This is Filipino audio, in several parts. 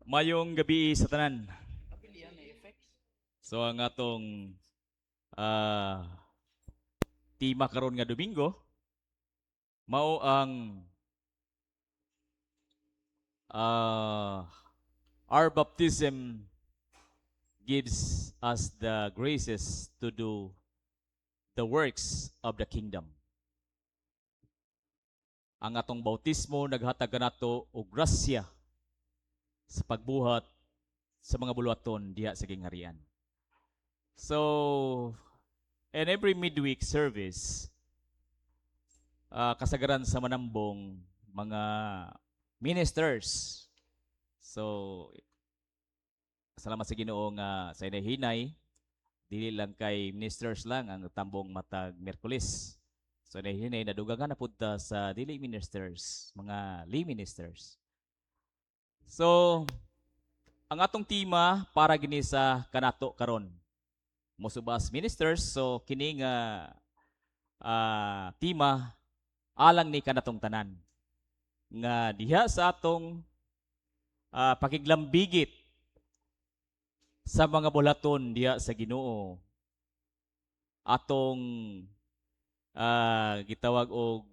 Mayong gabi sa tanan. So ang atong ah, tema karon nga Domingo mao ang ah, our baptism gives us the graces to do the works of the kingdom. Ang atong bautismo naghatag kanato og grasya sa pagbuhat sa mga buluhaton diha sa gingharian. So, in every midweek service, kasagaran sa manambong mga ministers. So, salamat sa Ginoo nga sa inahinay, dili lang kay ministers lang ang tambong matag Miyerkules. So, inahinay nadugangan na punta sa dili ministers, mga lay ministers. So, ang atong tema para gini sa kanato karon. Musubas ministers, so kini nga tema alang ni kanatong tanan nga diha sa atong pakiglambigit sa mga bulaton diha sa Ginoo atong gitawag og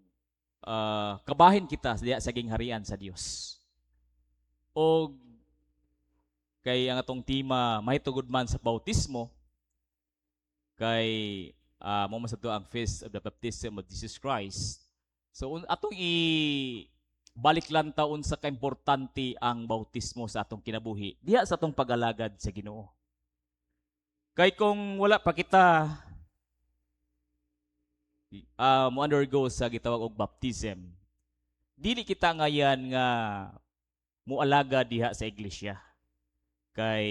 kabahin kita diha sa gingharian sa Dios. Og kay ang atong tema mahitugod man sa bautismo kay mo masadto ang Feast of the Baptism of Jesus Christ. So atong balik lang taon sa kaimportante ang bautismo sa atong kinabuhi diha sa atong pag-alagad sa Ginoo. Kay kung wala pa kita mo undergo sa gitawag og baptism, dili kita ngayan nga mualagad diha sa iglesia. Kay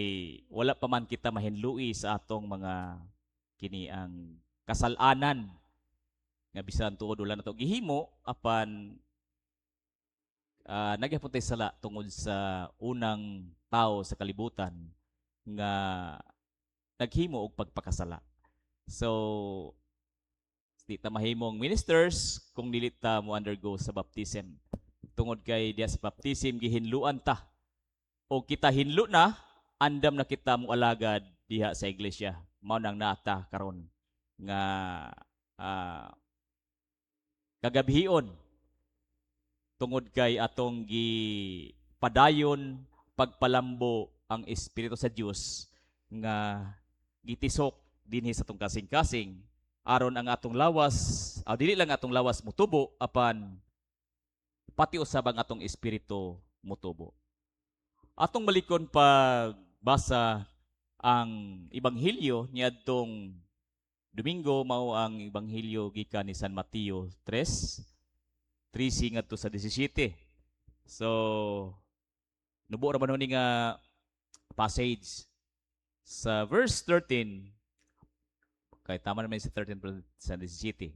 wala pa man kita mahinlui sa atong mga kini ang kasalanan nga bisan tuod wala nato gihimo apan nagyapon tay sala tungod sa unang tao sa kalibutan nga naghimo og pagpakasala. So di ta mahimong ministers kung dili ta mo undergo sa baptism. Tungod kay diya sa baptism gihinluan ta o kita hinlo na andam na kita mo alagad diha sa iglesia. Mao nang nata karon nga kagabhion tungod kay atong padayon pagpalambo ang espiritu sa Dios nga gitisok dinhi sa atong kasing-kasing aron ang atong lawas dili lang atong lawas mutubo apan pati usab ang atong espiritu mutubo. Atong balikon pagbasa ang ebanghelyo niadtong Domingo mao ang ebanghelyo gikan ni San Mateo 3:13 ngadto sa 17. So nubo ra man ni nga passage sa verse 13 kay tama naman si 13 sa 17.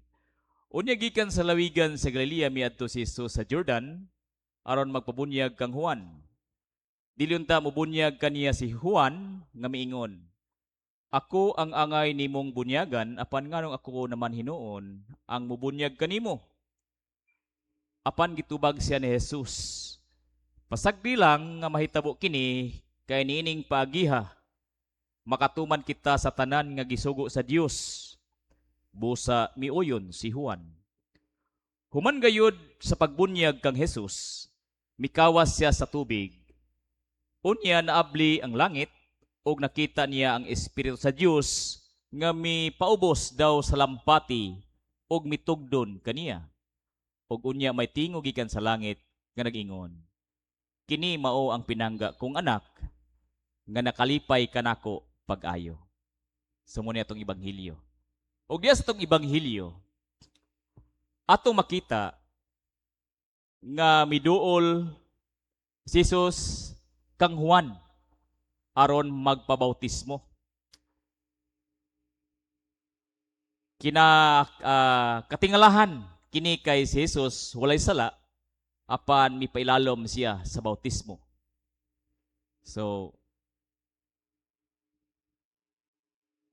Unya gikan sa lawigan sa Galilea miadto si Jesus sa Jordan aron magpabunyag kang Juan. Dili unta mobunyag kaniya si Juan nga miingon, ako ang angay nimong bunyagan, apan nganong ako naman hinuon ang mubunyag kanimo. Apan gitubag siya ni Jesus. Pasagdi lang nga mahitabo kini kay niining paagiha. Makatuman kita sa tanan nga gisugo sa Dios. Busa miuyon si Juan. Human gayud sa pagbunyag kang Jesus, mikawas siya sa tubig. Unya naabli ang langit og nakita niya ang Espiritu sa Dios nga mipaubos daw sa lampati og mitugdon kaniya. Og unya may tingog gikan sa langit nga nag-ingon, kini mao ang pinangga kong anak nga nakalipay kanako pag-ayo. Sumuni atong ebanghelyo. Og diya sa atong ebanghelyo atong makita nga miduol si Jesus kang Juan aron magpabautismo. Katingalahan kini kay si Jesus walay sala apan mipailalom siya sa bautismo. So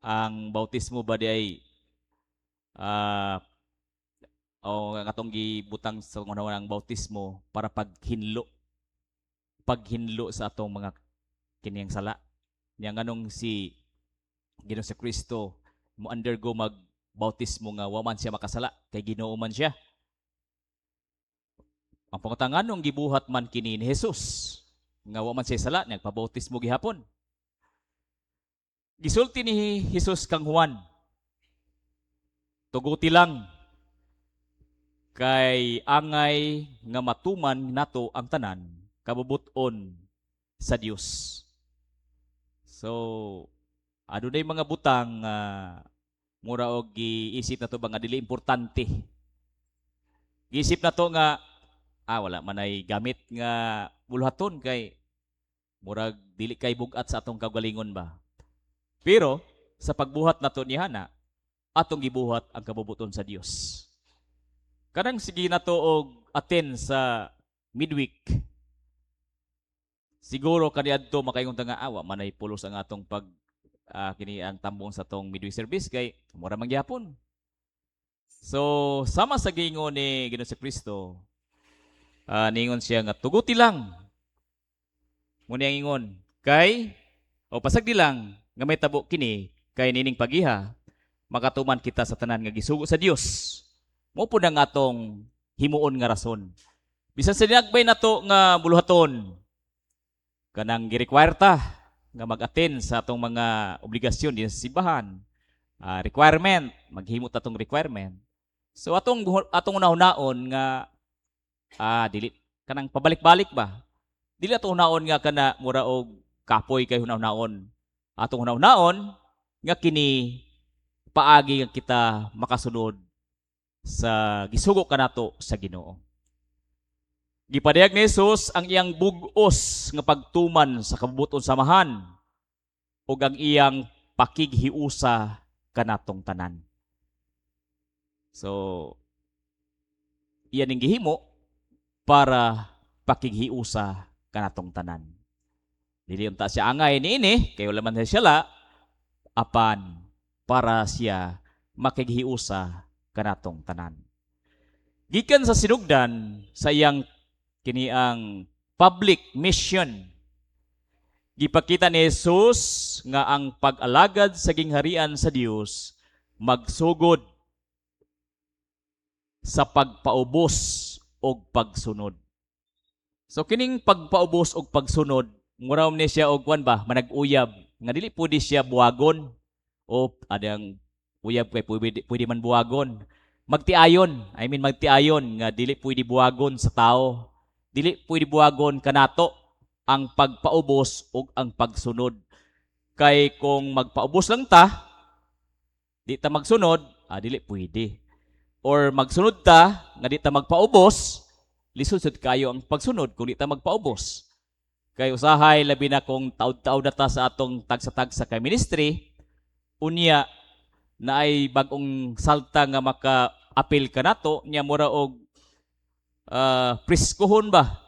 ang bautismo ba di ay o katong gibutang sa unang bautismo para paghinlo sa atong mga kini ang sala. Nya nganong si Ginoong si Kristo mo undergo magbautismo nga wa man siya makasala kay Ginoo man siya. Ang pangutanganong gibuhat man kini ni Jesus nga wa man siya sala nagpabautismo gihapon. Gisulti ni Jesus kang Juan, tuguti lang kay angay nga matuman nato ang tanan kabubuton sa Dios. So, adunay mga butang mura og giisip na to ba nga dili importante. Giisip na to nga wala man ay gamit nga buluhaton kay murag dili kay bugat sa atong kagalingon ba. Pero sa pagbuhat nato ni Hana, atong gibuhat ang kabubuton sa Dios. Kanang sige na to og attend sa midweek. Siguro kaniadto makaingon ta nga awa manay pulos ang atong pag kini ang tambong sa tong midweek service kay mura man gyapon. So sama sa gingon ni Ginoong si Kristo, ningon siya nga tuguti lang. Muna ang ingon kay o pasagdi lang nga may tabo kini kay nining pagiha makatuman kita sa tanan nga gisugo sa Dios. Mao pud ang atong himuon nga rason. Bisan sa dinagbay nato nga buluhaton kanang gi-require ta nga mag-attend sa atong mga obligasyon din sa simbahan. Requirement, maghimot atong requirement. So atong unahon nga dili kanang pabalik-balik ba? Dili atong unahon nga kana mura og kapoy kay hunahon. Atong hunahon nga kini paagi nga kita makasunod sa gisugo kanato sa Ginoo. Gipadayag ni Jesus ang iyang bug-os nga pagtuman sa kabubuton samahan ug ang iyang pakighiusa kanatong tanan. So, iyan ang gihimo para pakighiusa kanatong tanan. Dili unta siya angay niini kay wala man siya la apan para siya makighiusa kanatong tanan. Gikan sa sinugdan sa iyang kini ang public mission. Gipakita ni Jesus nga ang pag-alagad sa gingharian sa Dios magsugod sa pagpaubos og pagsunod. So kining pagpaubos og pagsunod, muraw ni siya og kwan ba manag-uyab nga dili pwede siya buwagon o adang uyab kay pwede man buwagon. Magtiayon nga dili pwede buwagon sa tao. Dili pwede buwagon kanato ang pagpaubos ug ang pagsunod. Kay kung magpaubos lang ta, di ta magsunod, dili pwede. Or magsunod ta, nga di ta magpaubos, lisod kayo ang pagsunod kung di ta magpaubos. Kay usahay labi na kung taud-taud na ta sa atong tagsa-tagsa kay ministry, unya na ay bagong salta nga maka-apil kanato, nya mura og priskohon ba?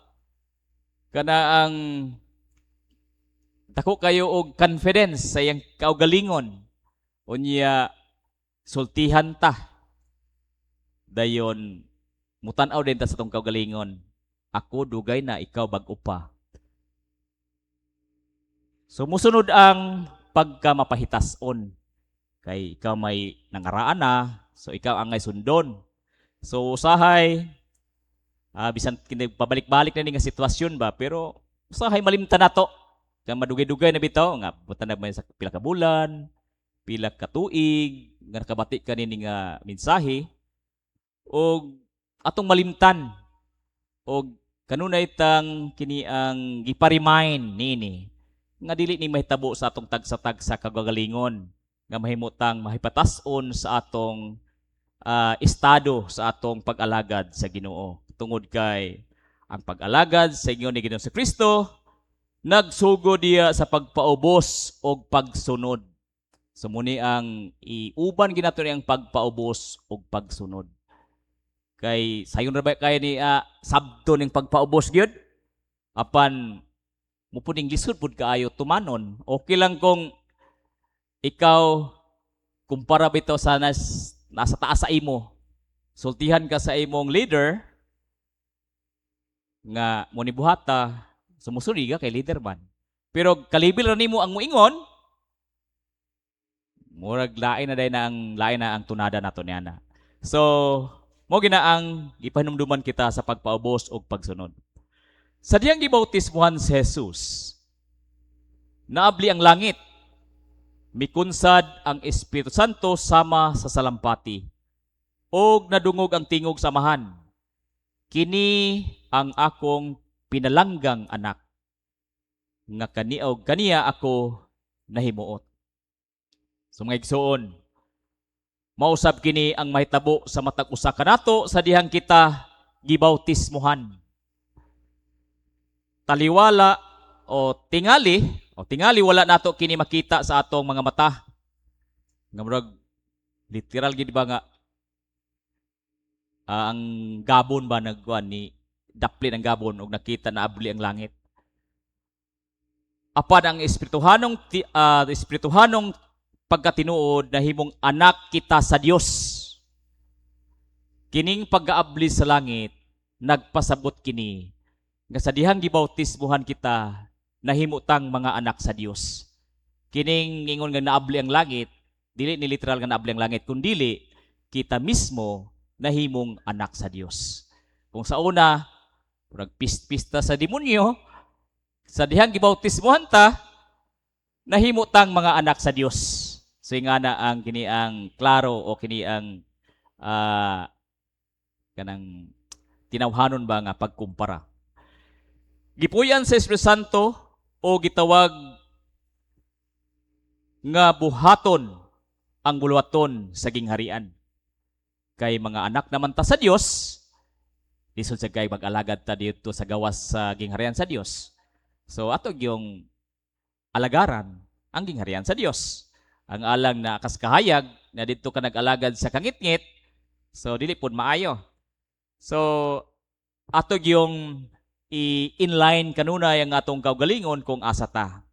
Kana ang dako kayo og confidence sa iyang kaugalingon. Unya sultihan ta. Dayon mutan-aw din ta sa tong kaugalingon. Ako dugay na ikaw bag-o pa. So musunod ang pagkamapahitason. Kay ikaw may nangaraan na, so ikaw angay sundon. So usahay bisan pabalik-balik na ni nga sitwasyon ba, pero usahay malimtan nato. Kaya madugay-dugay na bitaw nga butan na sa pila ka bulan, pila ka tuig, nga nakabati ka nini nga mensahe og atong malimtan og kanunay tang kini ang gipa-remind nini nga dili ni mahitabo sa atong tagsa-tagsa kagagalingon nga mahimutang mahipatason sa atong estado sa atong pag-alagad sa Ginoo. Tungod kay ang pag-alagad sa inyo ni Ginoong si Kristo nagsugod diya sa pagpaubos o pagsunod. So muni ang iuban ginato ni ang pagpaubos o pagsunod. Kay sayon ra ba kay ni sabto ning pagpaubos gyud? Apan mo puding lisod pud kaayo tumanon. Okay lang kung ikaw kumpara bitaw sa nasa taas sa imo. Sultihan ka sa imong leader nga mo ni buhata sumusunod ka kay leader man. Pero kalibil ra nimo ang muingon, murag lain na ang tunada nato niana. So, mo gina ang ipahinumduman kita sa pagpaubos og pagsunod. Sa diyang gibautismuhan si Jesus, naabli ang langit, mikunsad ang Espiritu Santo sama sa salampati, og nadungog ang tingog sa amahan. Kini ang akong pinalanggang anak, nga kaniya ako nahimuot. So mga igsoon, mausab kini ang mahitabo sa matag usa kanato sa dihang kita gibautismuhan. Taliwala o tingali wala nato kini makita sa atong mga mata. Nga murag literal gid ba nga ang gabon ba nagkuan ni daplin ang gabon og nakita na abli ang langit. Apan ang espirituhanong pagkatinuod na himong anak kita sa Dios. Kining pag-aabli sa langit nagpasabot kini nga sa dihang gibautismuhan kita nahimutang mga anak sa Dios. Kining ingon nga naabli ang langit, dili ni literal nga naabli ang langit, kundili kita mismo nahimong anak sa Dios. Kung sa una, pista sa demonyo, sa dihang gibautismuhan ta, nahimutang mga anak sa Dios. So nga na ang kini ang klaro o kini ang kanang tinawhanon ba nga pagkumpara. Gipuyan sa Espiritu Santo o gitawag nga buhaton ang buluwaton sa gingharian. Kay mga anak naman ta sa Dios, lisod sa kay mag-alagad ta dito sa gawas sa gingharian sa Dios. So ato yung alagaran ang gingharian sa Dios. Ang alang na kaskahayag na dito ka nag-alagad sa kangitngit, so dili pud maayo. So ato yung i-inline kanunay ang atong kaugalingon kung asa ta.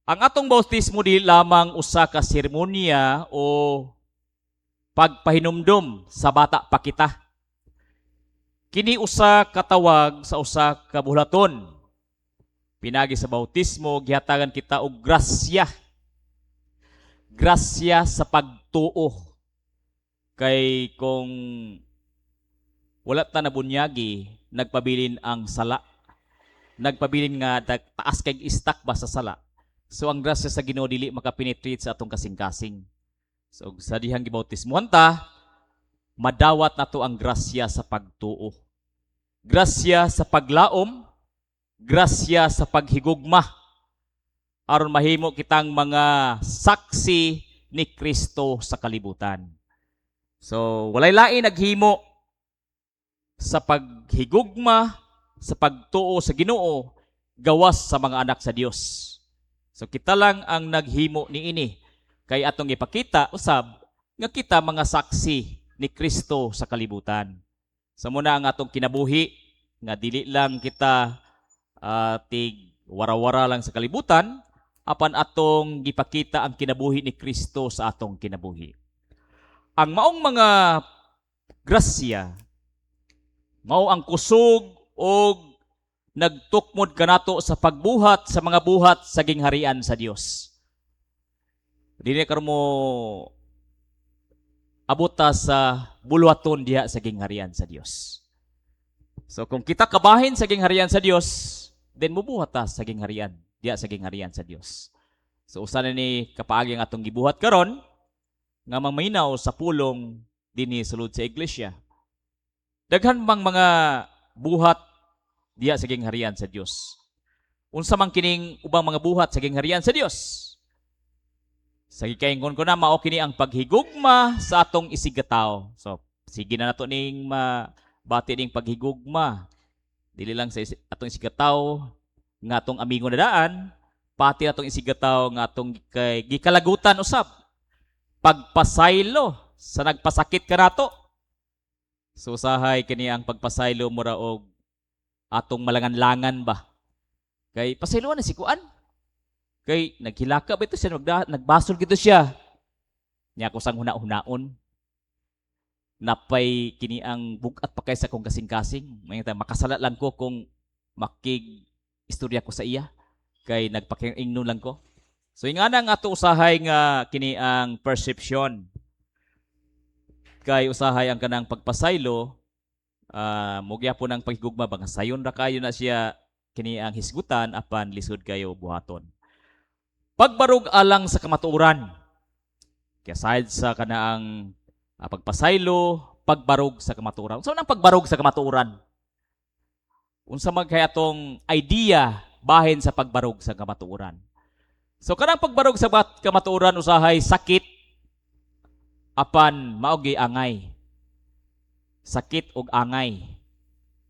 Ang atong bautismo di lamang usa ka seremonya o pagpahinumdum sa bata pa kita. Kini usa katawag sa usa ka buhlaton. Pinagi sa bautismo gihatagan kita og grasya. Grasya sa pagtuo. Kay kung wala ta nabunyagi, nagpabilin ang sala. Nagpabilin nga taas kay istak ba sa sala. So ang grasya sa Ginoo dili makapenetrate sa atong kasing-kasing. So sa dihang gibautismuhan ta, madawat nato ang grasya sa pagtuo. Grasya sa paglaom, grasya sa paghigugma. Aron mahimo kitang mga saksi ni Kristo sa kalibutan. So walay lain naghimo sa paghigugma, sa pagtuo sa Ginoo, gawas sa mga anak sa Dios. So kita lang ang naghimo niini, kay atong ipakita usab nga kita mga saksi ni Kristo sa kalibutan. So muna ang atong kinabuhi nga dili lang kita tig wara-wara lang sa kalibutan, apan atong gipakita ang kinabuhi ni Kristo sa atong kinabuhi. Ang maong mga grasya mao ang kusog o nagtukmod kanato sa pagbuhat sa mga buhat sa gingharian sa Dios. Dili karon mo abota sa buluhaton diha sa gingharian sa Dios. So kung kita kabahin sa gingharian sa Dios, then mubuhat ta sa gingharian diha sa gingharian sa Dios. So usa na ni kapaagi ang atong gibuhat karon nga mamainaw sa pulong dinhi sulod sa iglesia. Daghan bang mga buhat diha sa gingharian sa Dios. Unsa man kining ubang mga buhat sa gingharian sa Dios? Sa gikaingon ko na mao kini ang paghigugma sa atong isigataw. So sige na nato ning mabati ning paghigugma. Dili lang sa atong isigataw nga atong amigo na daan, pati atong isigataw nga atong gikalagutan usab. Pagpasaylo sa nagpasakit kanato. So usahay kini ang pagpasaylo mura og atong malangan-langan ba. Kay pasayloan na si kuan. Kay naghilaka ba ito siya, nagbasol gito siya. Nya ko sang huna-hunaon. Napay kini ang bugat pa kay sa kong kasing-kasing. May makasala lang ko kung makig istorya ko sa iya. kay nagpakiingnon lang ko. So nga nang ato usahay nga kini ang perception kay usahay ang kanang pagpasaylo, mugya po ng paghigugma bang sayon ra kayo na siya kini ang hisgutan apan lisod kayo buhaton. Pagbarog alang sa kamatuoran. Kaya aside sa kanaang pagpasaylo, pagbarog sa kamatuoran. So nang pagbarog sa kamatuoran? Unsa man kay atong idea bahin sa pagbarog sa kamatuoran. So kanang pagbarog sa kamatuoran usahay sakit apan maogi angay. Sakit ug angay.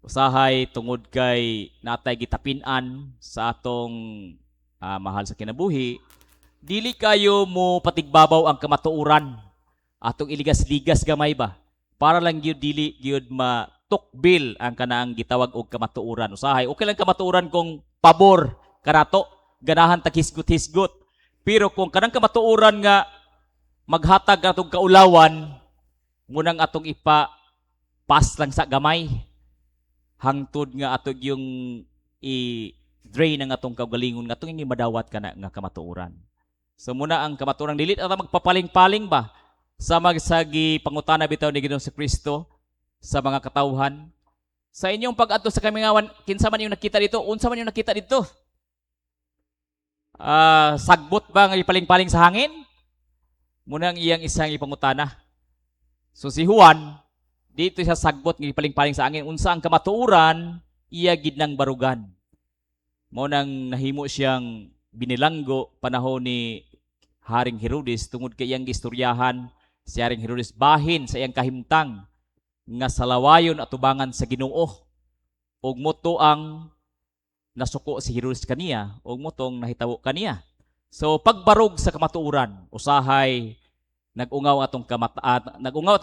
Usahay tungod kay natay gitapin-an sa atong mahal sa kinabuhi, dili kayo mo patigbabaw ang kamatuoran. Atong iligas-ligas gamay ba? Para lang gyud dili gyud matukbil ang kanaang gitawag og kamatuoran. Usahay okay lang kamatuoran kung pabor kanato, ganahan tag hisgot-hisgot. Pero kung kanang kamatuoran nga maghatag atong kaulawan, munang atong pas lang sa gamay. Hangtod nga atog yung i-drain ang atong kaugalingon nga atong madawat ka na nga kamatuoran. So muna ang kamatuoran dilit at magpapaling-paling ba sa magsagi pangutana bitaw ni Ginoong Kristo sa mga katawhan. Sa inyong pag-adto sa kamingawan, kinsa man yung nakita dito? Unsa man yung nakita dito? Sagbot ba nga ipaling-paling sa hangin? Muna ang iyang isang ipangutana. So si Juan, dito siya sagbot ng ipaling-paling sa hangin. Unsa ang kamatuoran, iya gid nang barugan. Mao nang nahimo siyang binilanggo panahon ni Haring Herodes tungod kay iyang gistoryahan si Haring Herodes bahin sa iyang kahimtang nga salawayon at tubangan sa Ginoo. Og moto ang nasuko si Herodes kaniya, og motong nahitabo kaniya. So pagbarog sa kamatuoran, usahay nagungaw atong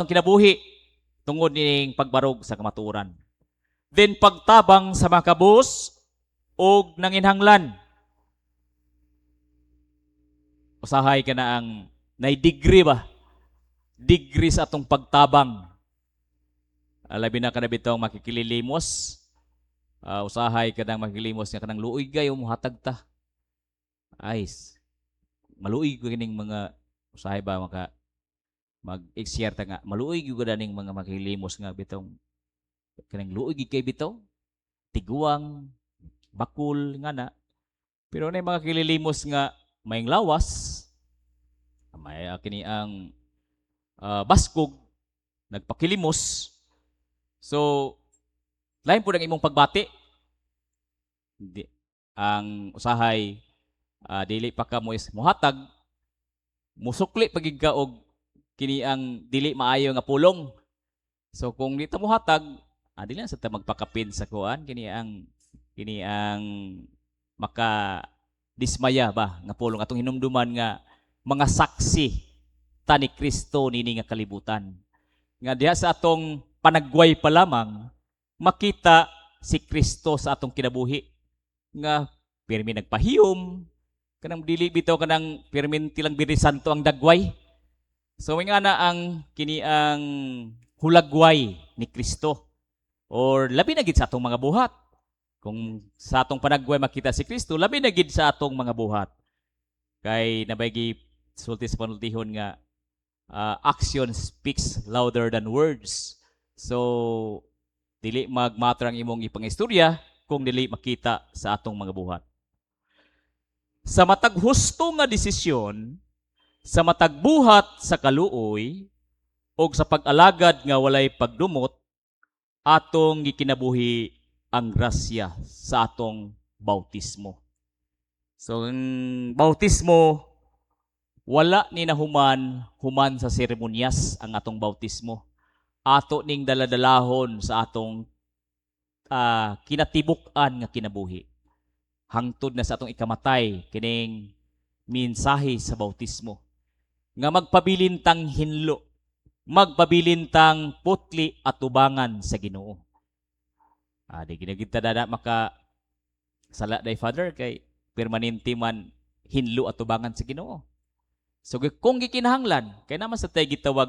kinabuhi tungod ning pagbarog sa kamatuoran. Then pagtabang sa mga kabus og nanginhanglan. Usahay ka na ang degree ba? Degree sa atong pagtabang. Labi na ka na bitong makikililimos. Usahay ka nang makikilimos nga kanang luoy gayo mo hatag ta. Ayos. Maluoy ko kining mga usahay ba mag-share ta nga. Maluoy gyud daning mga makikilimos nga bitong kanang luoy gid kay bitaw. Tiguang, bakul nga na. Pero na mga kililimos nga mayang lawas, may kini ang baskog, nagpakilimos. So, lain po ng imong pagbati. Ang usahay, dili pa ka mo is muhatag, musukli pagig ka og kini ang dili maayo nga pulong. So, kung dito muhatag, dili na sa ta magpakapin sa kuan, kini ang maka dismaya ba nga pulong atong hinumduman nga mga saksi ta ni Kristo nini nga kalibutan. Nga diha sa atong panagway pa lamang makita si Kristo sa atong kinabuhi nga pirmi nagpahiyom kanang dili bitaw kanang pirmi tilang Biri Santo ang dagway. So nga na ang kini ang hulagway ni Kristo or labi na gid sa atong mga buhat. Kung sa atong panagway makita si Kristo, labi na gid sa atong mga buhat. Kay nabaygi sulti sa panultihon nga action speaks louder than words. So dili magmatter ang imong ipangistorya kung dili makita sa atong mga buhat. Sa matag husto nga desisyon, sa matag buhat sa kaluoy, o sa pag-alagad nga walay pagdumot, atong gikinabuhi ang grasya sa atong bautismo. So, ang bautismo, wala ni nahuman sa seremonyas ang atong bautismo. Ato ning daladalahon sa atong kinatibuk-an nga kinabuhi. Hangtod na sa atong ikamatay, kining mensahe sa bautismo. Nga magpabilintang hinlo, magpabilintang putli at tubangan sa Ginoo. Di ginagita na maka sala day Father kay permanente man hinlo at tubangan sa Ginoo. So kung gikinahanglan kay naman sa tay gitawag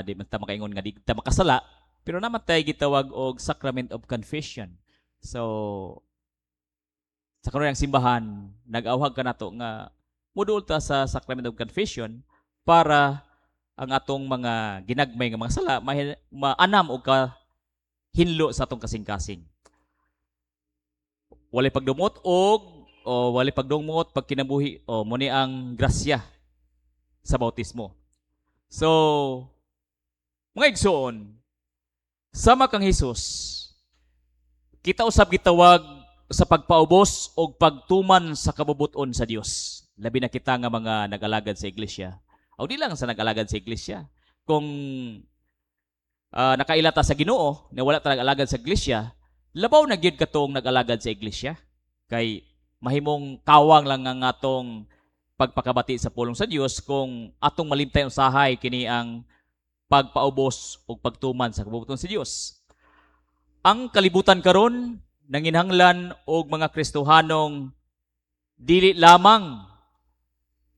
di man ta makaingon nga di ta makasala pero naman tay gitawag og sacrament of confession. So sa kanunayang simbahan nag-awhag ka nato nga moduol ta sa Sacrament of Confession para ang atong mga ginagmay nga mga sala maanam og ka hinlo sa atong kasing-kasing. Walay pagdumot o walay pagdumot pag kinabuhi o muni ang grasya sa bautismo. So, mga igsoon, sama kang Hesus, kita usab gitawag sa pagpaubos o pagtuman sa kabubuton sa Dios. Labi na kita nga mga nag-alagad sa iglesia. O di lang sa nag-alagad sa iglesia. Kung nakailata sa Ginoo na wala talaga alagad sa iglesia, labaw na gyud katong nag-alagad sa iglesia. Kay mahimong kawang lang ang atong pagpakabati sa pulong sa Dios kung atong malimtay usahay kini ang pagpaubos o pagtuman sa kabubuton sa Dios. Ang kalibutan karon nanginhanglan og mga Kristohanong dili lamang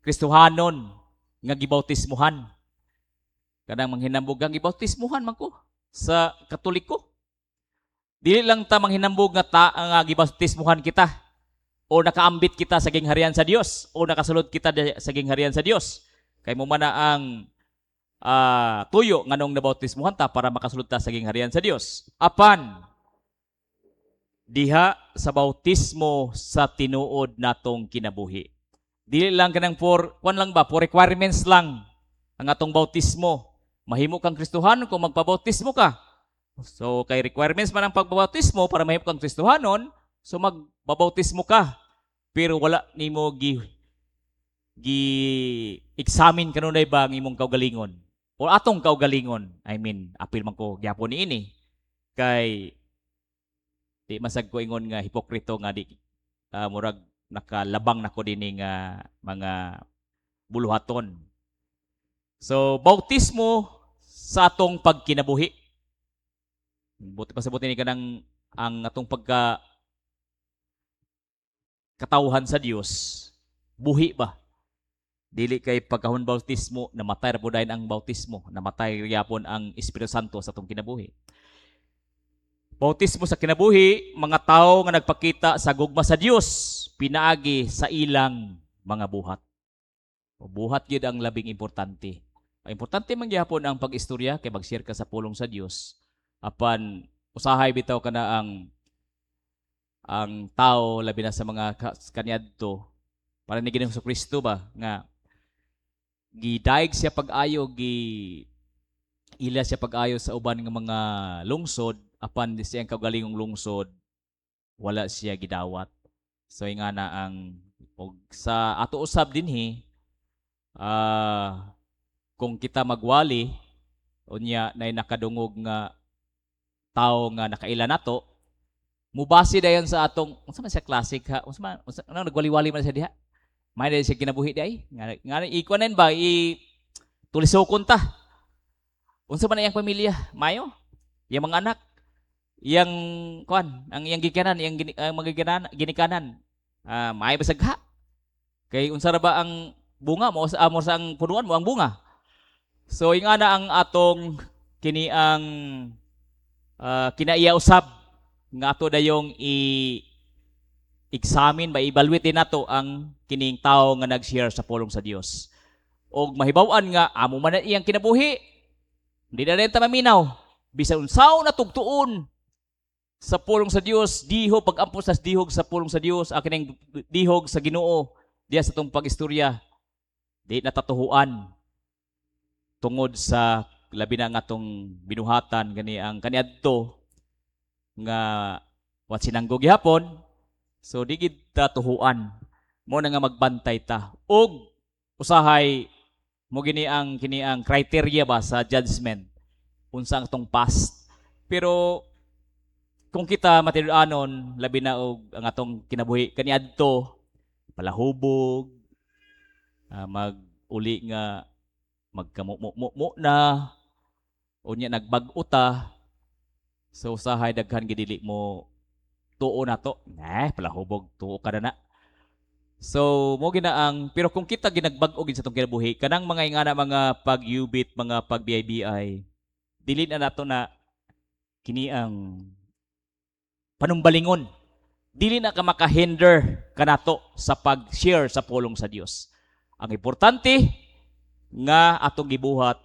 Kristohanon nga gibautismuhan. Kanang manghinambog ang gibautismuhan man ko sa Katoliko. Dili lang ta manghinambog nga gibautismuhan kita o nakaambit kita sa gingharian sa Dios o nakasulod kita sa gingharian sa Dios. Kay mo man ang tuyo nganong nabautismuhan ta para makasulod ta sa gingharian sa Dios. Apan diha sa bautismo sa tinuod natong kinabuhi. Dili lang kanang for requirements lang ang atong bautismo. Mahimo kang Kristohanon kung magpabautismo ka. So kay requirements man ang pagbabautismo para mahimo kang Kristohanon, so magbabautismo ka. Pero wala nimo examine kanunay ba ang imong kaugalingon o atong kaugalingon. I mean, apil man ko gyapon niini kay di masag ko ingon nga hipokrito nga di murag nakalabang nako dinhi nga mga buluhaton. So bautismo sa atong pagkinabuhi. Buti pasabuti ni kanang ang atong pagka katawhan sa Dios, buhi ba? Dili kay pagkahon bautismo, namatay ra pudayon ang bautismo, namatay gyapon ang Espiritu Santo sa atong kinabuhi. Bautismo sa kinabuhi, mga tao nga nagpakita sa gugma sa Dios, pinaagi sa ilang mga buhat. O buhat gyud ang labing importante. Importante man gyapon ang pag-istorya kay mag-share ka sa pulong sa Dios. Apan usahay bitaw kana ang tao labi na sa mga kaniadto para ni Ginoong Kristo ba nga gidaig siya pag-ayo ila siya pag-ayo sa uban nga mga lungsod apan di siyang kaugalingong lungsod wala siya gidawat. So nga na ang sa ato usab dinhi kung kita magwali unya nay nakadungog nga tao nga nakaila nato mubase dayon sa atong unsa man siya classic ha unsa nagwali-wali man siya diha may na siya kinabuhi di nga ikuanen ba tulisokon ta unsa man iyang pamilya mayo yang mga anak yang ang iyang gikanan ang mga ginikanan may basagha kay unsa ra ba ang bunga mo sa ang punuan mo ang bunga. So ingana ang atong kini ang kinaiya usab nga ato dayong examine ba evaluate nato ang kining tao nga nag-share sa pulong sa Dios. Og mahibaw-an nga amo man iyang kinabuhi. Di na rin ta maminaw bisan unsaon na tugtuon sa pulong sa Dios, dihog pag-ampo sa dihog sa pulong sa Dios, kining dihog sa Ginoo diya sa tong pag-istorya. Di natatuhuan tungod sa labi na nga tong binuhatan gani ang kaniadto nga wat sinanggog gihapon. So di gid ta tuhuan mo na nga magbantay ta og usahay mo kini ang criteria ba sa judgment unsa ang tong past. Pero kung kita matinud-anon labi na og ang atong kinabuhi kaniadto palahubog mag-uli nga magkamumo na unya nagbag-o ta so usahay daghan gidili mo tuo na to palahubog tuo ka na so mo ginaang pero kung kita ginagbag-o gid sa tong kinabuhi kanang mga ingana mga pagyubit mga pagbiay-biay dili na nato na kini ang panumbalingon dili na ka makahinder kanato sa pag-share sa pulong sa Dios. Ang importante nga atong gibuhat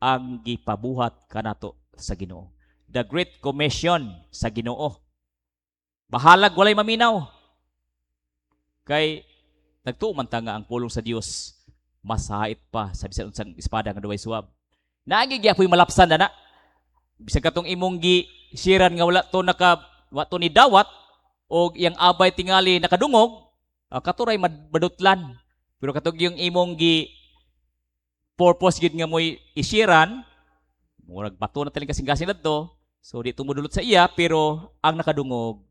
ang gipabuhat kanato sa Ginoo. The Great Commission sa Ginoo. Bahalag walay maminaw. Kay nagtuo man ta nga ang pulong sa Dios mas hait pa sa bisan unsang espada nga duway suwab. Naagi gyapon malapsan na. Bisag katong imong gi-sharean nga wala to ni dawat o iyang abay tingali nakadungog, katuray madutlan. Pero katong yung imong purpose gid nga mo'y ishiran, murag bato na taling kasing-kasing to, so di tumudulot sa iya, pero ang nakadungog,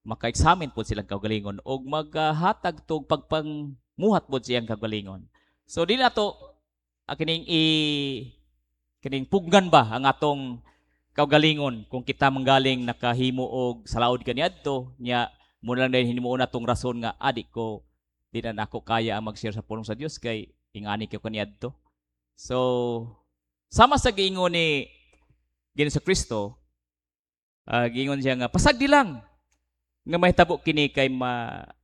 maka-examine po silang kaugalingon o maghatag to pagpangmuhat po siyang kaugalingon. So di na to, kining pugnan ba ang atong kaugalingon kung kita manggaling nakahimo og salaod kaniadto nya muna lang dahil hinuo na tong rason nga adik ko di na nako kaya ang mag-share sa pulong sa Dios kay ingani ko kaniadto. So sama sa giingon ni Ginoong Kristo, giingon siya nga pasagdi lang nga mahitabo kini kay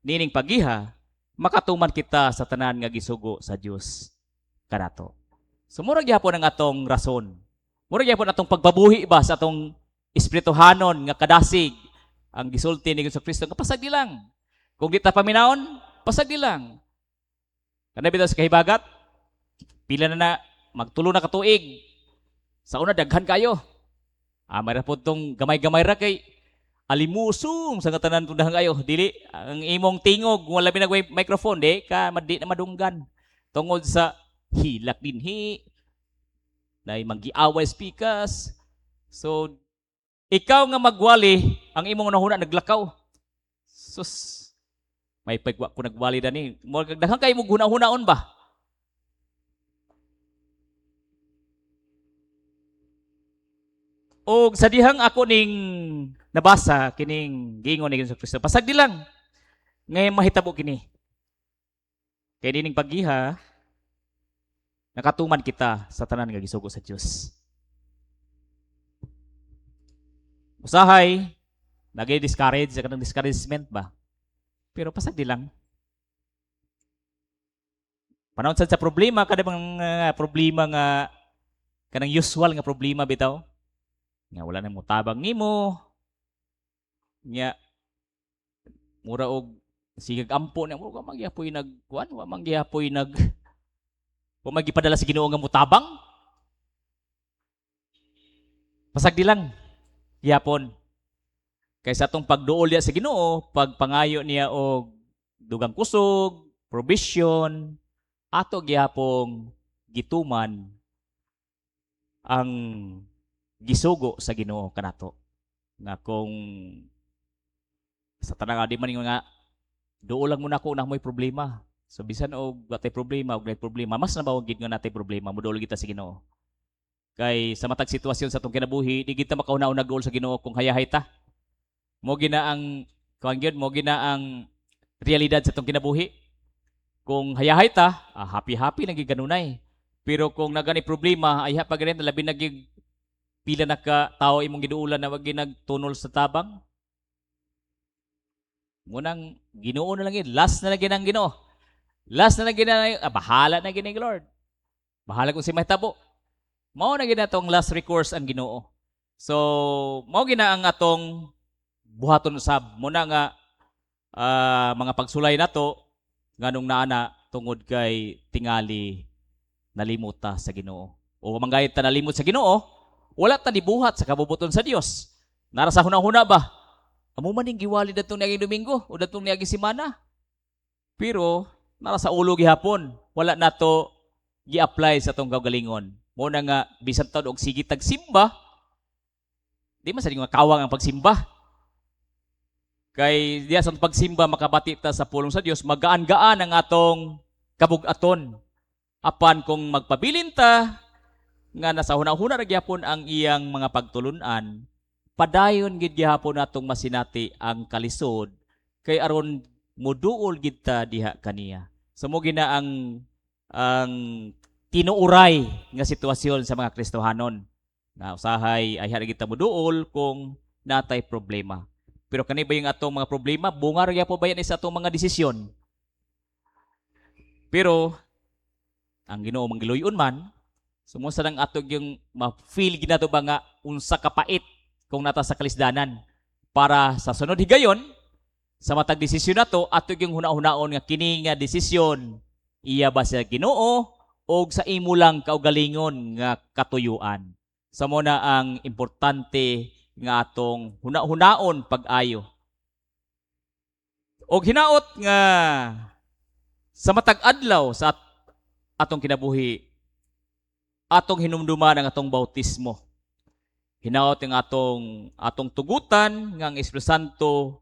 nining pagiha makatuman kita sa tanan nga gisugo sa Dios kanato. So murag gyapon ang atong rason. Murag gyapon atong pagbabuhi ba sa atong espirituhanon nga kadasig ang gisulti ni Ginoong Kristo nga pasagdi lang. Kung di ta paminaon, pasagdi lang. Kana bitaw sa kahibagat, pila na magtulo na ka tuig. Sa una daghan kayo. Mayra po tong gamay-gamay ra kay alimusong sa tanan tundahan kayo. Dili ang imong tingog kung wala binag microphone di ka di na madunggan. Tungod sa hilak dinhi na manggiaway speakers. So ikaw nga magwali ang imong nahuna naglakaw. Sus. May pagwa ko nagwali dani. Mo daghang kay mo guna-hunaon ba? O sa dihang ako ning nabasa kining giingon ni Ginoong Kristo. Pasagdi lang ngay mahitabo kini. Kay dining paggiha nakatuman kita sa tanan nga gisugo sa Dios. Usahay nagi-discourage sa kanang discouragement ba? Pero pasagdi lang. Panahon sa problema kada bang problema nga kanang usual nga problema bitaw. Nga wala nang mutabang nimo. Nya mura og sigag ampo na mura mangyapoy nagkuan, wa mangyapoy o magipadala sa Ginoo nga mutabang. Pasagdi lang. Yapon. Kaysa atong pagduol niya sa Ginoo, pagpangayo niya og dugang kusog, provision, ato gyapong gituman ang gisugo sa Ginoo kanato. Nga kung sa tanang di man nga duol lang muna ko na mo'y problema. So bisan og watay problema og problema, mas nabawag gid nga natay problema modol kita sa Ginoo. Kay sa matag sitwasyon sa atong kinabuhi, di kita makauna-una nag-goal sa Ginoo kung hayahay ta. Mo gina ang mo gina ang realidad sa atong kinabuhi. Kung hayahay ta, happy-happy nang giganunay. Pero kung nagani problema, ay pa ganin labi nagig pila na ka tao imong giduulan na wag ginagtunol sa tabang. Munang Ginoo na lang yun. Last na lang ginang Ginoo. Last na lang ginang bahala na gining Lord. Bahala kung si mahitabo. Mao na gina tong last recourse ang Ginoo. So, mao gina ang atong buhaton usab. Muna nga mga pagsulay nato nganong naana tungod kay tingali nalimuta sa Ginoo. O manggayad ta nalimot sa Ginoo, wala ta dibuhat sa kabubuton sa Dios. Nara sa hunahuna ba? Amo man ning giwali datong niaging Domingo o datong niaging semana. Pero nara sa ulo gihapon, wala nato gi-apply sa tong kaugalingon. Mo na nga bisan taon og sige tagsimba, di man sa nga kawang ang pagsimba. Kay diya sa pagsimba makabati ta sa pulong sa Dios, magaan-gaan ang atong kabug-aton. Apan kung magpabilin ta nga nasa hunahuna ra gyapon ang iyang mga pagtulunan, padayon gid gyapon natong masinati ang kalisod kay aron muduol gid ta diha kaniya. So mo gina ang tinuuray nga sitwasyon sa mga Kristohanon. Na usahay ay gid ta muduol kung natay problema. Pero kani ba yung atong mga problema, bunga ra po ba yan sa atong mga desisyon? Pero ang Ginoo manggiluyon man, sumusa nang atog yung ma-feel ginato ba nga unsa kapait kung nata sa kalisdanan para sa sunod higayon sa matag desisyon nato atog yung huna-hunaon nga kini nga desisyon iya ba sa Ginoo o sa imo lang kaugalingon nga katuyuan. Sa mo na ang importante nga atong huna-hunaon pag-ayo. Og hinaot nga sa matag adlaw sa atong kinabuhi, atong hinumduman ang atong bautismo. Hinaot ang atong tugutan nga ang Espiritu Santo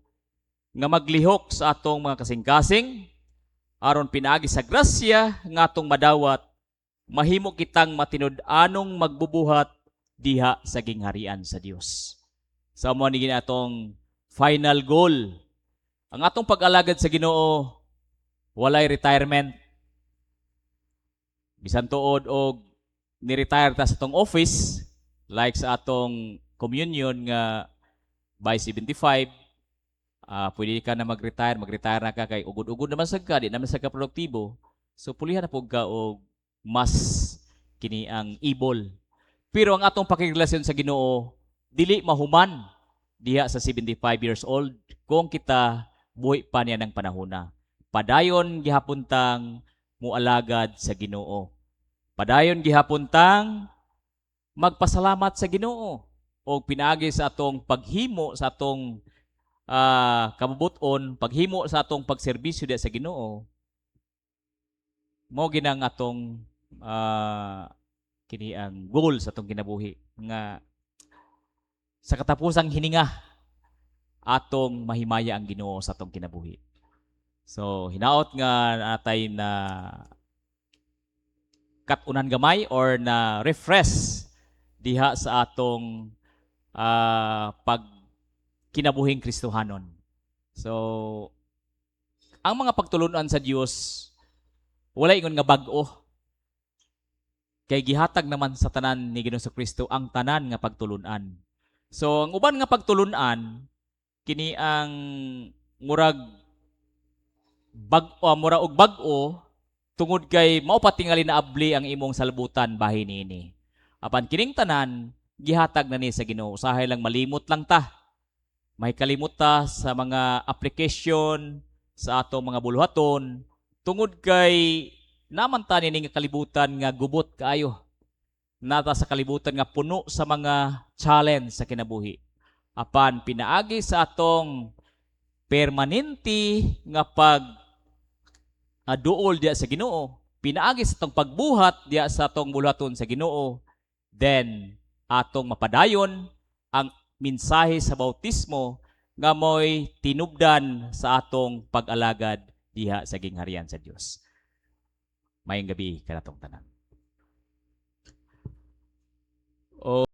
nga maglihok sa atong mga kasing-kasing aron pinaagi sa grasya nga atong madawat mahimo kitang matinud-anong magbubuhat diha sa gingharian sa Dios. Sa amo ni atong final goal. Ang atong pag-alagad sa Ginoo walay retirement. Bisan tuod og ni-retire ta sa atong office like sa atong communion nga by 75, pwede ka na mag-retire na ka kay ugod-ugod naman sad ka, di naman sad ka produktibo. So pulihan na pug ka og mas kini ang ibol. Pero ang atong pakigrelasyon sa Ginoo dili mahuman diha sa 75 years old kung kita buhi pa niya ng panahona. Padayon gihapon tang mualagad sa Ginoo. Padayon gihapon tang magpasalamat sa Ginoo o pinaagi sa atong paghimo sa atong kabubuton, paghimo sa atong pagserbisyo diha sa Ginoo. Mao ginang atong kini ang goal sa atong kinabuhi nga sa katapusang hininga atong mahimaya ang Ginoo sa atong kinabuhi. So hinaot nga natay na katunan gamay or na refresh diha sa atong pag kinabuhing Kristohanon. So ang mga pagtulunan sa Dios wala ingon nga bag-o. Kay gihatag naman sa tanan ni Ginoong Kristo ang tanan nga pagtulunan. So ang uban nga pagtulunan kini ang murag mura og bag-o tungod kay mao pa tingali na abli ang imong salbutan bahin niini. Apan kining tanan gihatag na ni sa Ginoo. Usahay lang malimot lang ta. May kalimot ta sa mga application sa atong mga buluhaton tungod kay naman ta ni nga kalibutan nga gubot kaayo. Nata sa kalibutan nga puno sa mga challenge sa kinabuhi. Apan pinaagi sa atong permanente nga duol diya sa Ginoo, pinaagi sa atong pagbuhat diya sa atong buluhaton sa Ginoo, then atong mapadayon ang mensahe sa bautismo nga mo'y tinubdan sa atong pag-alagad diha sa gingharian sa Dios. Mayong gabi kanatong tanan.